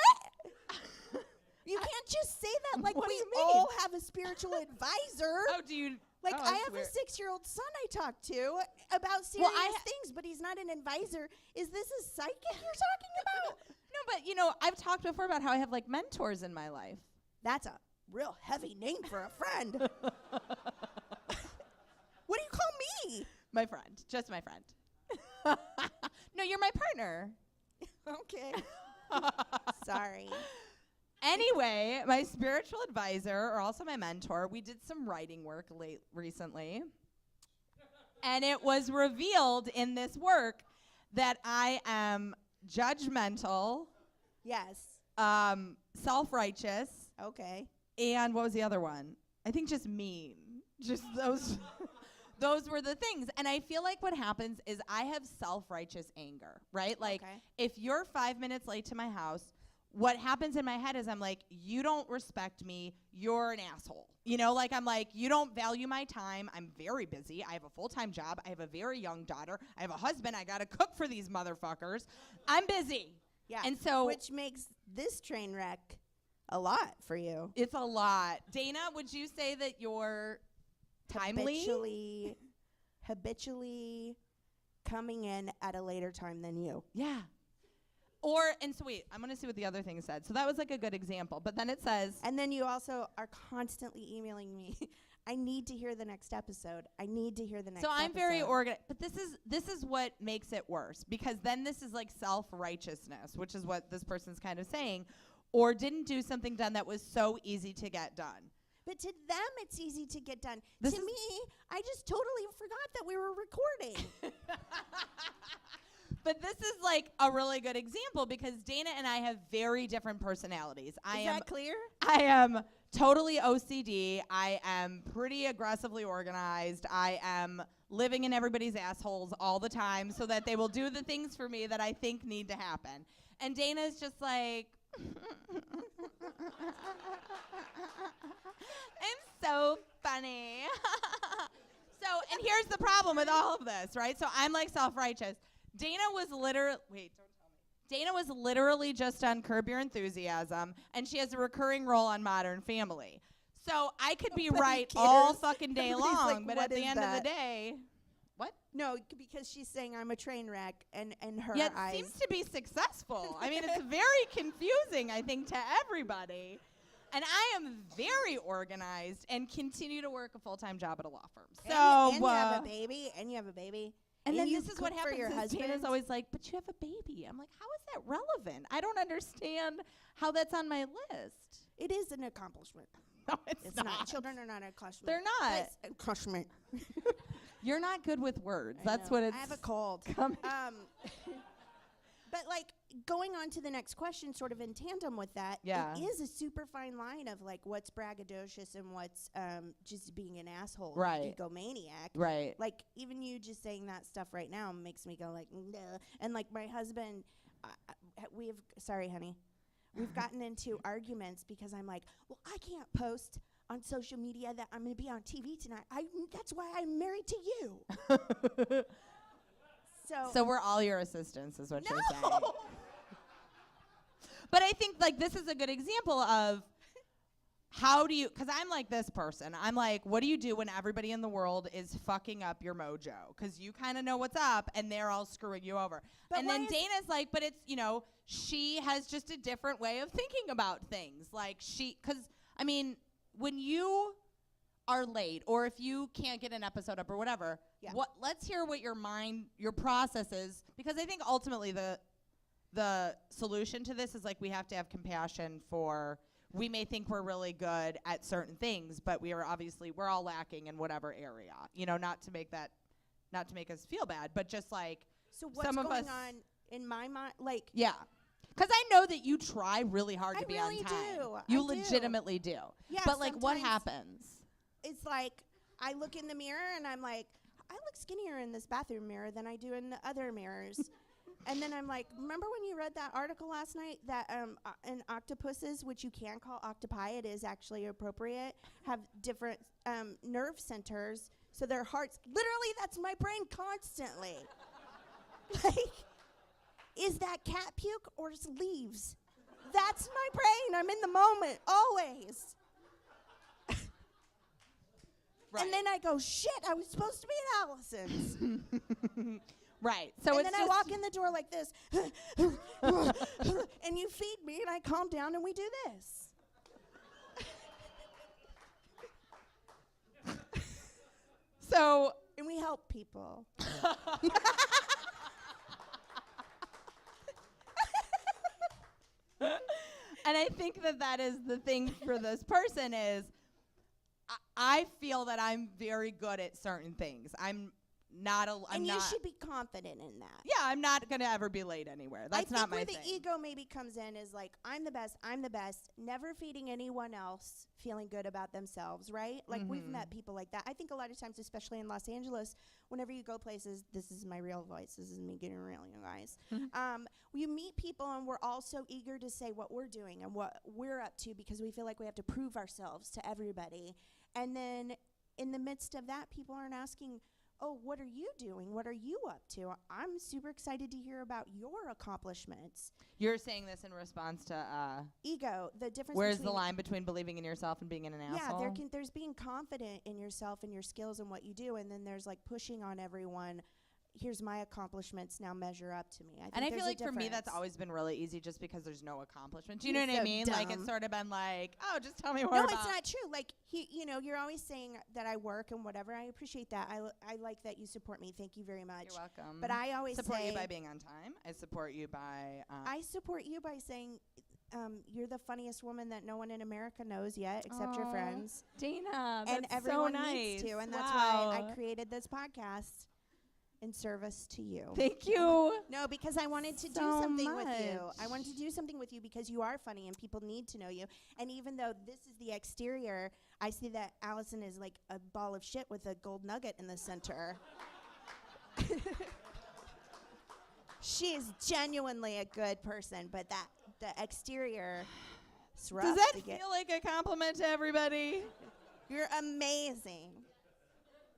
You can't just say that like What do we you mean? all have a spiritual advisor. do you Like oh, I that's have weird. a 6-year-old son I talk to about serious I things, but he's not an advisor. Is this a psychic you're talking about? No, but I've talked before about how I have like mentors in my life. That's a real heavy name for a friend. What do you call me? My friend, just my friend. No, you're my partner. Okay. Sorry. Anyway, my spiritual advisor, or also my mentor, we did some writing work recently. And it was revealed in this work that I am judgmental, Yes. self-righteous, Okay. and what was the other one? I think just mean. Just those those were the things. And I feel like what happens is I have self-righteous anger, right? Like Okay. if you're 5 minutes late to my house, what happens in my head is I'm like, you don't respect me. You're an asshole. Like I'm like, you don't value my time. I'm very busy. I have a full-time job. I have a very young daughter. I have a husband. I got to cook for these motherfuckers. I'm busy. Yeah. And so which makes this train wreck a lot for you. it's a lot. Dana, would you say that you're timely? Habitually coming in at a later time than you. Yeah. And so wait, I'm going to see what the other thing said. So that was like a good example. But then it says, And then you also are constantly emailing me. I need to hear the next episode. I need to hear the next so I'm very episode." organized. But this is what makes it worse, because then this is like self-righteousness, which is what this person's kind of saying, or didn't do something done that was so easy to get done. But to them, it's easy to get done. This To is- me, I just totally forgot that we were recording. But this is like a really good example because Dana and I have very different personalities. Is that clear? I am totally OCD. I am pretty aggressively organized. I am living in everybody's assholes all the time so that they will do the things for me that I think need to happen. And Dana's just like, I'm so funny. So, and here's the problem with all of this, right? So I'm like self-righteous. Dana was literally just on Curb Your Enthusiasm, and she has a recurring role on Modern Family. So I could be right all fucking day Everybody's long, like, but "What at the is end of that?" the day, what? No, because she's saying I'm a train wreck, and her Yeah, it eyes. seems to be successful. I mean, it's very confusing, I think, to everybody. And I am very organized and continue to work a full-time job at a law firm. So and you have a baby, and you have a baby. And then you this is what cook for happens. your Is husband. Dana's always like, "But you have a baby." I'm like, "How is that relevant? I don't understand how that's on my list." It is an accomplishment. No, it's It's not. not. Children are not an accomplishment. They're not. It's an accomplishment. You're not good with words. I That's know. what it's. I have a cold. But like going on to the next question, sort of in tandem with that, Yeah. it is a super fine line of like what's braggadocious and what's just being an asshole, Right. egomaniac. Right. Like even you just saying that stuff right now makes me go like, "Nah." And like my husband, sorry, honey, we've gotten into arguments because I'm like, well, I can't post on social media that I'm going to be on TV tonight. That's why I'm married to you. So we're all your assistants, is what you're saying. No. But I think like this is a good example of how do you, because I'm like this person. I'm like, what do you do when everybody in the world is fucking up your mojo? Because you kind of know what's up and they're all screwing you over. But and why then is- Dana's like, but it's, she has just a different way of thinking about things. Like because, I mean, when you are late or if you can't get an episode up or whatever, Yeah. let's hear what your process is. Because I think ultimately the solution to this is like we have to have compassion for, we may think we're really good at certain things, but we're all lacking in whatever area, not to make us feel bad, but just like So what's some of going us, on in my mind? Like, yeah. Because I know that you try really hard I to be really on time. do. You I do. legitimately do. Yeah, but like what sometimes- happens? it's like I look in the mirror and I'm like, I look skinnier in this bathroom mirror than I do in the other mirrors. And then I'm like, remember when you read that article last night that in octopuses, which you can call octopi, it is actually appropriate, have different nerve centers. So their hearts, literally that's my brain constantly. Like, is that cat puke or is leaves? That's my brain. I'm in the moment, always. Right. And then I go, shit, I was supposed to be at Allison's. Right. So And it's then I walk in the door like this, and you feed me, and I calm down, and we do this. So And we help people. and I think that is the thing for this person is I feel that I'm very good at certain things. I'm not And you should be confident in that. Yeah, I'm not going to ever be late anywhere. That's not my I thing. think where the ego maybe comes in is like, I'm the best, never feeding anyone else feeling good about themselves, right? Like, we've met people like that. I think a lot of times, especially in Los Angeles, whenever you go places, this is my real voice. This is me getting real, you guys. You meet people, and we're all so eager to say what we're doing and what we're up to because we feel like we have to prove ourselves to everybody. And then in the midst of that, people aren't asking, oh, what are you doing? What are you up to? I'm super excited to hear about your accomplishments. You're saying this in response to Ego, the difference where's the between line between believing in yourself and being an asshole? Yeah, there's being confident in yourself and your skills and what you do, and then there's like pushing on everyone. Here's my accomplishments, now measure up to me. And I there's feel a like for me that's difference. always been really easy just because there's no accomplishment. Do you know You're what I so mean? Like it's dumb. sort of been like, oh, just tell me more No, about it's not true. Like, you're always saying that I work and whatever. I appreciate that. I like that you support me. Thank you very much. You're welcome. But I always support say you by being on time. I support you by I support you by saying you're the funniest woman that no one in America knows yet, except your friends. Dana, And that's everyone so nice. needs to. And that's Wow. why I created this podcast in service to you. Thank you. No, because I wanted to do So something with you. I much. wanted to do something with you because you are funny and people need to know you. And even though this is the exterior, I see that Allison is like a ball of shit with a gold nugget in the center. She is genuinely a good person, but the exterior is rough Does that to get. feel like a compliment to everybody? You're amazing.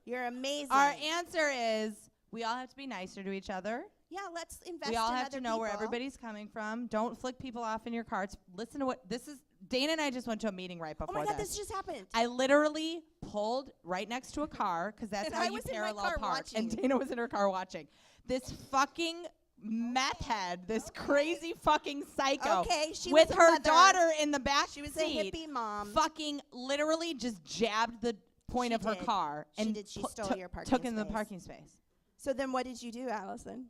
You're amazing. Our answer is we all have to be nicer to each other. Yeah, let's invest We all in have other to know where people. everybody's coming from. Don't flick people off in your carts. Listen to what this is. Dana and I just went to a meeting right Oh before my God, this just happened. I literally pulled right next to a car because that's And how I you was in my parallel car park. And watching. Dana was in her car watching. This fucking meth head, this crazy fucking psycho, Okay, she with was a her mother. daughter in the back She was seat, a hippie mom. fucking literally just jabbed the point She of her did. car She and did. She pu- stole took- your parking took in the space. parking space. So then what did you do, Allison?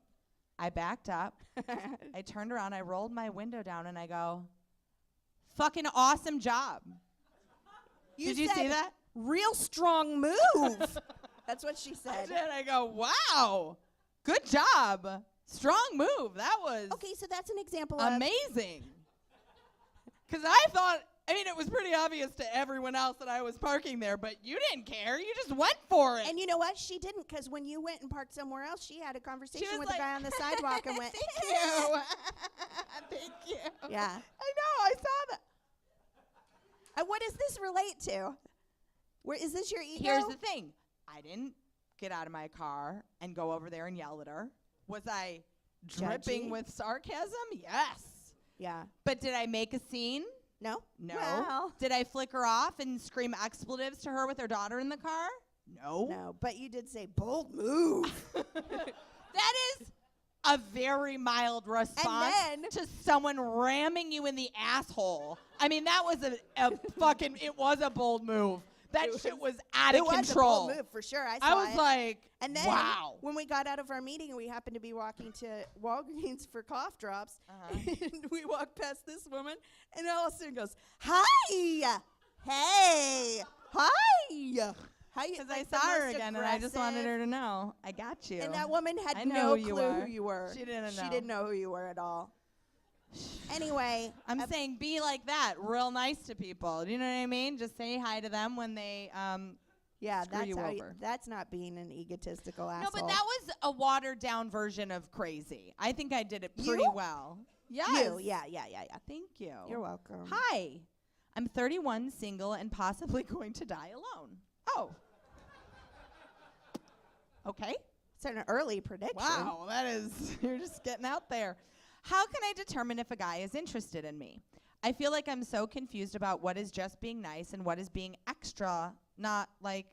I backed up. I turned around. I rolled my window down and I go, "Fucking awesome job." Did you see said, that? Real strong move. That's what she I said. did. I go, "Wow, good job, strong move. That was Okay, so that's an example of amazing." Because I thought, I mean, it was pretty obvious to everyone else that I was parking there, but you didn't care. You just went for it. And you know what? She didn't, because when you went and parked somewhere else, she had a conversation was with like, the guy on the sidewalk and went, "Thank you, thank you." Yeah. I know. I saw that. What does this relate to? Where is this your ego? Here's the thing. I didn't get out of my car and go over there and yell at her. Was I dripping Judgy? with sarcasm? Yes. Yeah. But did I make a scene? No? No. Well, Did I flick her off and scream expletives to her with her daughter in the car? No. no. But you did say bold move. That is a very mild response then- to someone ramming you in the asshole. I mean, that was a fucking, it was a bold move. That It shit was- was out It of was control. a bold move for sure. I saw I was it. like, And then wow. when we got out of our meeting, we happened to be walking to Walgreens for cough drops. And we walked past this woman, and Allison goes, "Hi, hey, hi." How you? Because like I the saw her most again, and I just wanted aggressive- her to know, I got you. And that woman had I know no who you clue are. who you were. She didn't know. She didn't know who you were at all. Anyway, I'm saying be like that, real nice to people. Do you know what I mean? Just say hi to them when they yeah, screw that's you how over. that's not being an egotistical asshole. No, but that was a watered down version of crazy. I think I did it pretty You? well. Yes. you. Yeah. Thank you. You're welcome. Hi. I'm 31, single, and possibly going to die alone. Oh. Okay. It's an early prediction. Wow, that is, you're just getting out there. How can I determine if a guy is interested in me? I feel like I'm so confused about what is just being nice and what is being extra, not like,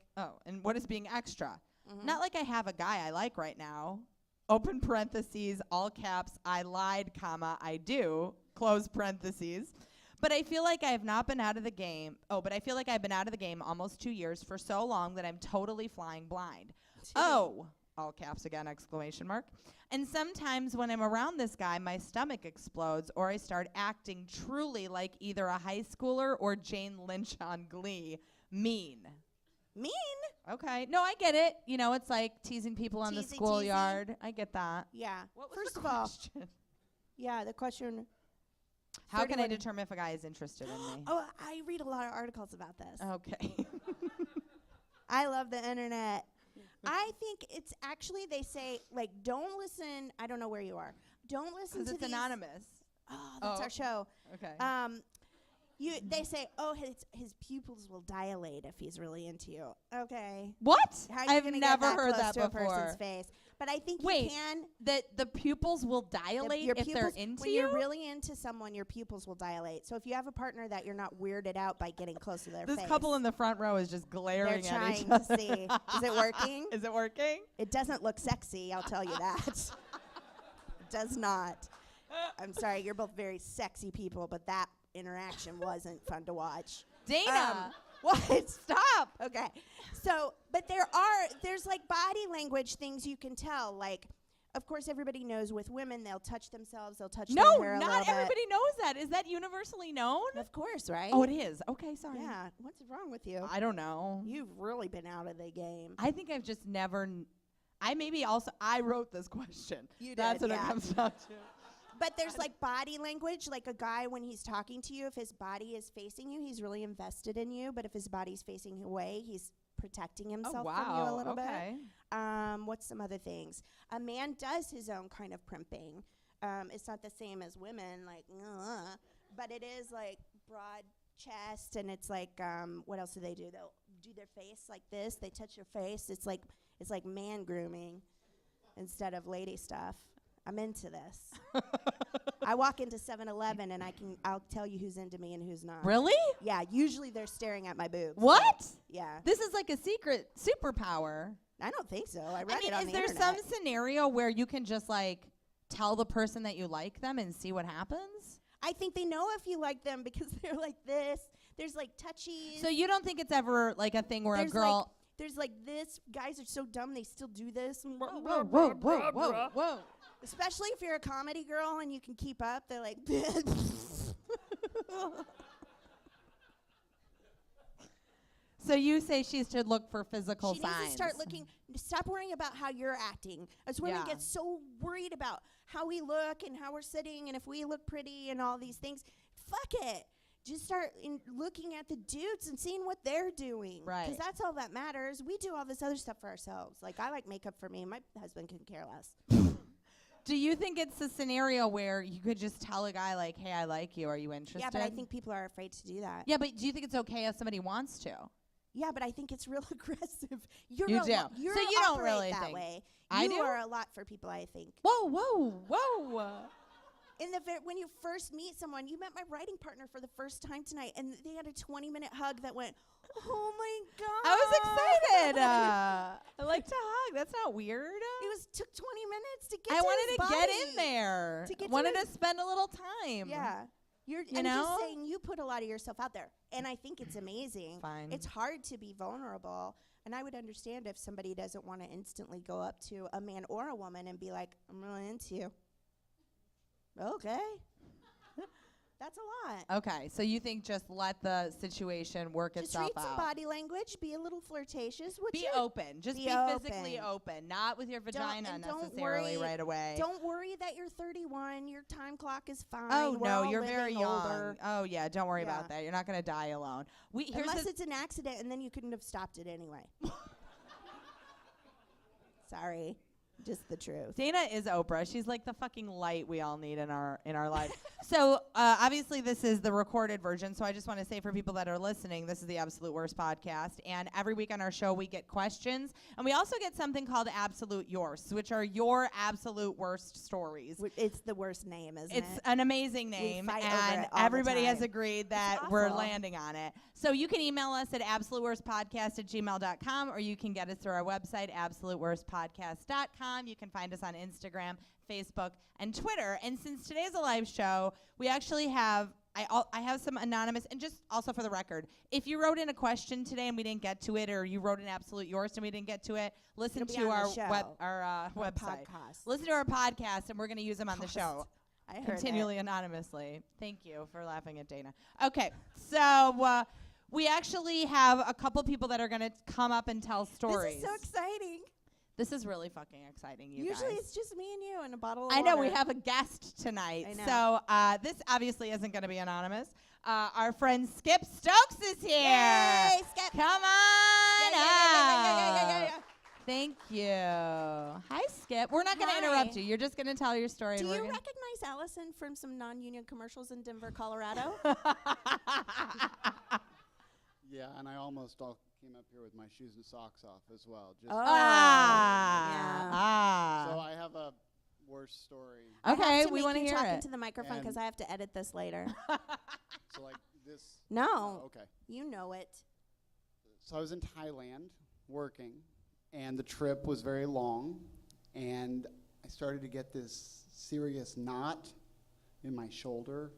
and what is being extra. Not like I have a guy I like right now. Open parentheses, all caps, I lied, comma, I do, close parentheses. But I feel like I have not been out of the game. But I feel like I've been out of the game almost 2 years for so long that I'm totally flying blind. Oh, all caps again, exclamation mark. And sometimes when I'm around this guy, my stomach explodes or I start acting truly like either a high schooler or Jane Lynch on Glee. Mean. Mean? Okay. No, I get it. You know, it's like teasing people on the Teasy, schoolyard. I get that. Yeah. What was First the of all, question? yeah, the question. How can I 31 determine if a guy is interested in me? Oh, I read a lot of articles about this. Okay. I love the internet. I think it's actually, they say, like, don't listen. I don't know where you are. Don't listen Because to it's these. anonymous. Oh, that's Oh. our show. Okay. They say, oh, his pupils will dilate if he's really into you. Okay. What? How are you I've gonna never get that heard close that to a before. person's face? But I think Wait, you can. That the pupils will dilate Your if they're pupils- into when you? you're really into someone, your pupils will dilate. So if you have a partner that you're not weirded out by getting close to their This face, couple in the front row is just glaring they're at each trying other. to see. Is it working? Is it working? It doesn't look sexy, I'll tell you that. It does not. I'm sorry, you're both very sexy people, but that interaction wasn't fun to watch. Dana. What? Stop. Okay. So, but there's like body language things you can tell. Like, of course, everybody knows with women, they'll touch themselves, they'll touch No, their hair a not little bit. everybody knows that. Is that universally known? Of course, right? Oh, it is. Okay, sorry. Yeah. What's wrong with you? I don't know. You've really been out of the game. I think I've just never. I wrote this question. You did, That's what it yeah. comes down to. But there's like body language, like a guy when he's talking to you, if his body is facing you, he's really invested in you. But if his body's facing away, he's protecting himself from you a little okay. bit. What's some other things? A man does his own kind of primping. It's not the same as women, like, but it is like broad chest, and it's like, what else do? They'll do their face like this. They touch your face. It's like man grooming instead of lady stuff. I'm into this. I walk into 7-Eleven and I'll tell you who's into me and who's not. Really? Yeah, usually they're staring at my boobs. What? Yeah. This is like a secret superpower. I don't think so. I read I mean, it on is the there internet. some scenario where you can just like tell the person that you like them and see what happens? I think they know if you like them because they're like this. There's like touchies. So you don't think it's ever like a thing where There's a girl? There's like this. Guys are so dumb they still do this. Whoa. Especially if you're a comedy girl and you can keep up. They're like. So you say she should look for physical She signs. needs to start looking. Stop worrying about how you're acting. As women Yeah. get so worried about how we look and how we're sitting and if we look pretty and all these things. Fuck it. Just start looking at the dudes and seeing what they're doing. Right. Because that's all that matters. We do all this other stuff for ourselves. Like, I like makeup for me. My husband can care less. Do you think it's a scenario where you could just tell a guy like, "Hey, I like you. Are you interested?" Yeah, but I think people are afraid to do that. Yeah, but do you think it's okay if somebody wants to? Yeah, but I think it's real aggressive. You do. So you don't operate really that think. way. I you do? are a lot for people, I think. Whoa. When you first meet someone, you met my writing partner for the first time tonight, and they had a 20-minute hug that went, oh my God. I was excited. I like to hug. That's not weird. Took 20 minutes to get I to wanted his to body. get in there. To get to wanted his- to spend a little time. Yeah. I'm know? just saying you put a lot of yourself out there, and I think it's amazing. Fine. It's hard to be vulnerable, and I would understand if somebody doesn't want to instantly go up to a man or a woman and be like, I'm really into you. Okay. That's a lot. Okay, so you think just let the situation work Just itself read some out. body language. Be a little flirtatious. Be open. Just be physically open, not with your vagina and don't necessarily worry- right away. Don't worry that you're 31. Your time clock is fine. Oh We're no, all you're very living young. older. Oh yeah, don't worry Yeah. about that. You're not gonna die alone. Here's Unless the it's an accident, and then you couldn't have stopped it anyway. Sorry, just the truth. Dana is Oprah. She's like the fucking light we all need in our life. So obviously this is the recorded version. So I just want to say for people that are listening, this is the Absolute Worst podcast. And every week on our show we get questions, and we also get something called Absolute Yours, which are your absolute worst stories. It's the worst name, isn't It's it? an amazing name, fight over and it all the everybody has time. agreed that It's we're awful. landing on it. So you can email us at absoluteworstpodcast@gmail.com, or you can get us through our website, absoluteworstpodcast.com. You can find us on Instagram, Facebook, and Twitter. And since today's a live show, we actually have I have some anonymous, and just also for the record, if you wrote in a question today and we didn't get to it, or you wrote an absolute yours and we didn't get to it, listen It'll be to on our the show. website. Podcast. Listen to our podcast, and we're going to use them on the show. I heard Continually anonymously. Thank you for laughing at Dana. Okay, so we actually have a couple people that are going to come up and tell stories. This is so exciting. This is really fucking exciting, you Usually guys. it's just me and you and a bottle of I know, water. we have a guest tonight. I know. So this obviously isn't going to be anonymous. Our friend Skip Stokes is here. Yay, Skip. Come on Yeah. up. Thank you. Hi, Skip. We're not going to Hi. interrupt you. You're just going to tell your story. Do and we're you gonna recognize Allison from some non-union commercials in Denver, Colorado? Yeah, and I almost all came up here with my shoes and socks off as well. Just Oh. So Ah. I have a worse story. I have Okay, to we make want to you hear talk it. into the microphone because And- I have to edit this later. So like this. No, Okay. you know it. So I was in Thailand working, and the trip was very long, and I started to get this serious knot in my shoulder,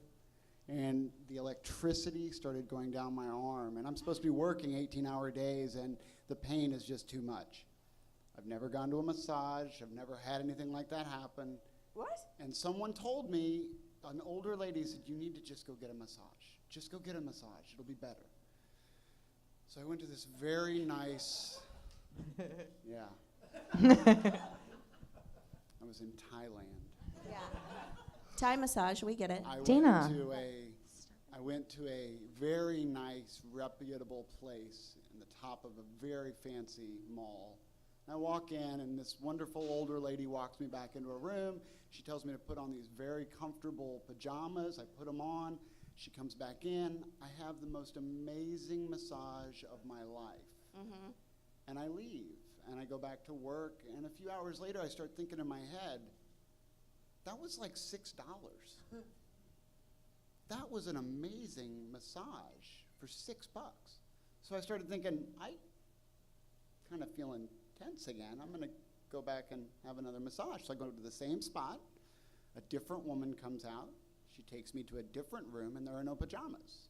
and the electricity started going down my arm, and I'm supposed to be working 18-hour days, and the pain is just too much. I've never gone to a massage. I've never had anything like that happen. What? And someone told me, an older lady said, you need to just go get a massage. Just go get a massage. It'll be better. So I went to this very nice, yeah. I was in Thailand. Yeah. Thai massage, we get it. Dana. I went to a very nice, reputable place in the top of a very fancy mall. I walk in, and this wonderful older lady walks me back into a room. She tells me to put on these very comfortable pajamas. I put them on. She comes back in. I have the most amazing massage of my life. Mm-hmm. And I leave, and I go back to work, and a few hours later, I start thinking in my head, that was like $6. That was an amazing massage for $6. So I started thinking, I kind of feeling tense again. I'm going to go back and have another massage. So I go to the same spot. A different woman comes out. She takes me to a different room, and there are no pajamas.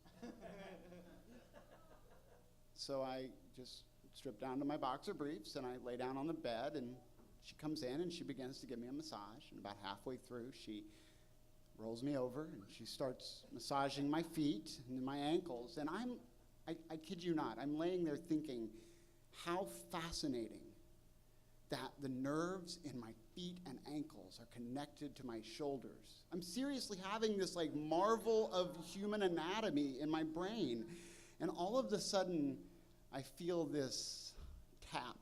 So I just strip down to my boxer briefs, and I lay down on the bed, and she comes in, and she begins to give me a massage. And about halfway through, she rolls me over, and she starts massaging my feet and my ankles. And I kid you not, I'm laying there thinking how fascinating that the nerves in my feet and ankles are connected to my shoulders. I'm seriously having this like marvel of human anatomy in my brain. And all of a sudden, I feel this tap.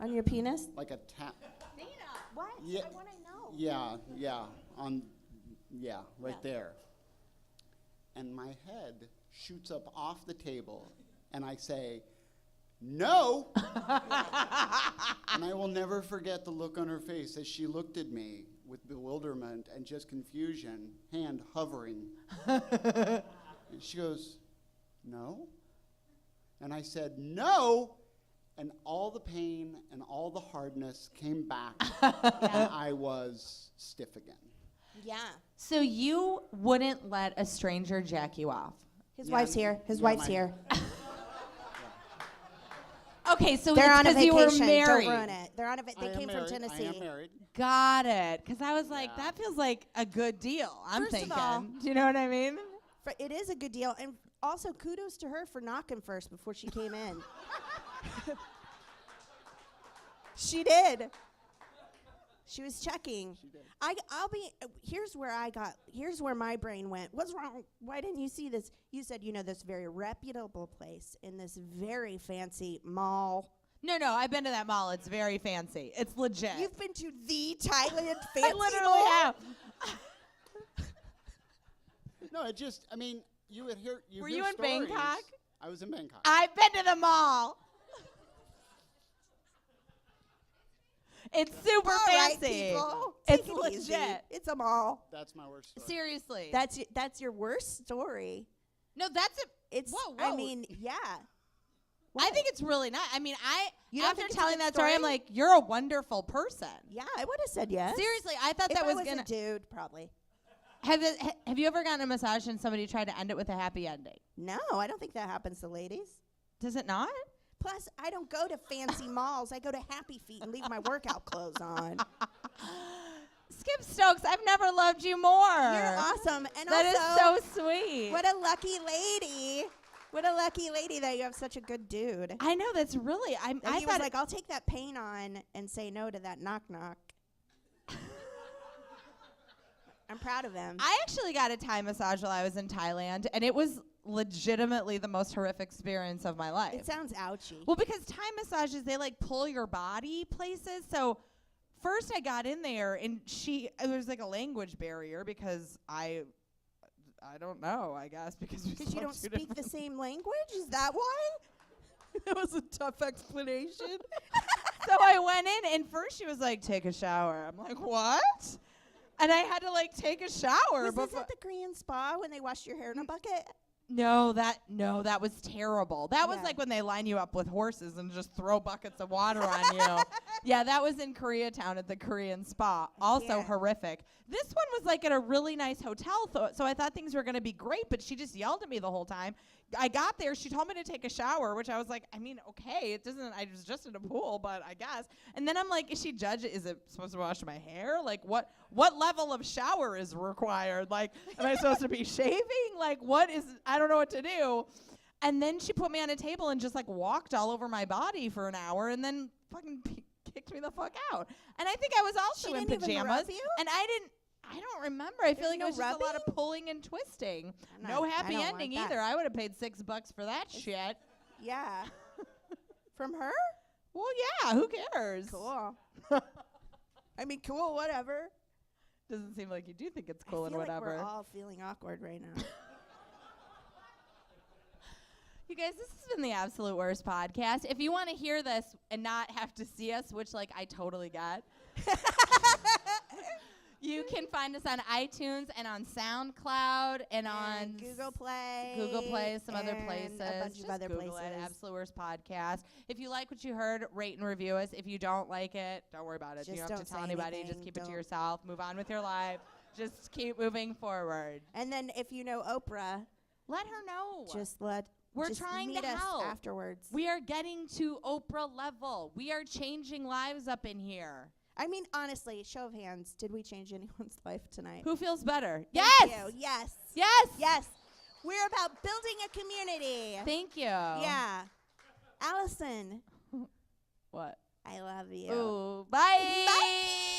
On your penis? Like a tap. Dana, what? Yeah. I want to know. Yeah, right Yeah. there. And my head shoots up off the table, and I say, no! And I will never forget the look on her face as she looked at me with bewilderment and just confusion, hand hovering. And she goes, no? And I said, no! And all the pain and all the hardness came back, and I was stiff again. Yeah. So you wouldn't let a stranger jack you off? His Yeah, wife's here. His yeah, wife's my- here. Okay, so They're it's on a 'cause you were vacation. married. Don't ruin it. They're on a They I came am from married. Tennessee. I am married. Got it. Because I was like, Yeah. that feels like a good deal. I'm First of thinking. all- Do you know what I mean? It is a good deal. And also, kudos to her for knocking first before she came in. She did. She was checking. She did. Here's where my brain went. What's wrong? Why didn't you see this? You said, this very reputable place in this very fancy mall. No, I've been to that mall. It's very fancy. It's legit. You've been to the Thailand fancy I literally mall? have. No, it just, I mean, you would hear. Were hear you in stories. Bangkok? I was in Bangkok. I've been to the mall. It's super All right, fancy. people. It's Take it easy. legit. It's a mall. That's my worst story. Seriously. That's your worst story. No, that's it. It's. Whoa. I mean, yeah. I What? think it's really nice. I mean, You don't after think it's a telling good that story, I'm story? like, you're a wonderful person. Yeah, I would have said yes. Seriously, I thought If that I was was gonna. a dude, probably. Have you ever gotten a massage and somebody tried to end it with a happy ending? No, I don't think that happens to ladies. Does it not? Plus, I don't go to fancy malls. I go to Happy Feet and leave my workout clothes on. Skip Stokes, I've never loved you more. You're awesome. And That is also, so sweet. what a lucky lady. What a lucky lady that you have such a good dude. I know, that's really. That I he was thought like, I'll take that paint on and say no to that knock knock. I'm proud of him. I actually got a Thai massage while I was in Thailand, and it was legitimately the most horrific experience of my life. It sounds ouchy. Well, because Thai massages, they like pull your body places. So first I got in there, and there was like a language barrier because I don't know, I guess, because we Because you spoke don't two speak the different- same language? Is that why? That was a tough explanation. So I went in, and first she was like, take a shower. I'm like, what? And I had to like take a shower. Was this before- at the Korean spa when they washed your hair in a bucket? No, that was terrible. That was Yeah. like when they line you up with horses and just throw buckets of water on you. Yeah, that was in Koreatown at the Korean spa. Also can't. horrific. This one was like at a really nice hotel, so I thought things were going to be great, but she just yelled at me the whole time. I got there, she told me to take a shower, which I was like, I mean, okay, it doesn't, I was just in a pool, but I guess. And then I'm like, is she judge? Is it supposed to wash my hair? Like, what level of shower is required? Like, am I supposed to be shaving? Like, I don't know what to do. And then she put me on a table and just like walked all over my body for an hour and then fucking kicked me the fuck out. And I think I was also She in didn't even pajamas. rub you? And I don't remember. I feel There's like no it was just a lot of rubbing? pulling and twisting. I'm No not- I happy don't want ending that. either. I would have paid $6 for that shit. Yeah. From her? Well, yeah, who cares? Cool. I mean, cool, whatever. Doesn't seem like you do think it's I cool and feel like whatever. we're all feeling awkward right now. You guys, this has been the Absolute Worst podcast. If you want to hear this and not have to see us, which like I totally get, you can find us on iTunes and on SoundCloud and on Google Play. some other and places. A bunch Just of other Google places. it, Absolute Worst Podcast. If you like what you heard, rate and review us. If you don't like it, don't worry about it. You Just don't have to don't tell say anybody. anything. Just keep it to Don't. yourself. Move on with your life. Just keep moving forward. And then if you know Oprah, Let her know. We're just trying meet to us help. afterwards. We are getting to Oprah level. We are changing lives up in here. I mean, honestly, show of hands, did we change anyone's life tonight? Who feels better? Thank Yes. you. Yes. Yes. Yes. We're about building a community. Thank you. Yeah. Allison, What? I love you. Ooh. Bye. Bye.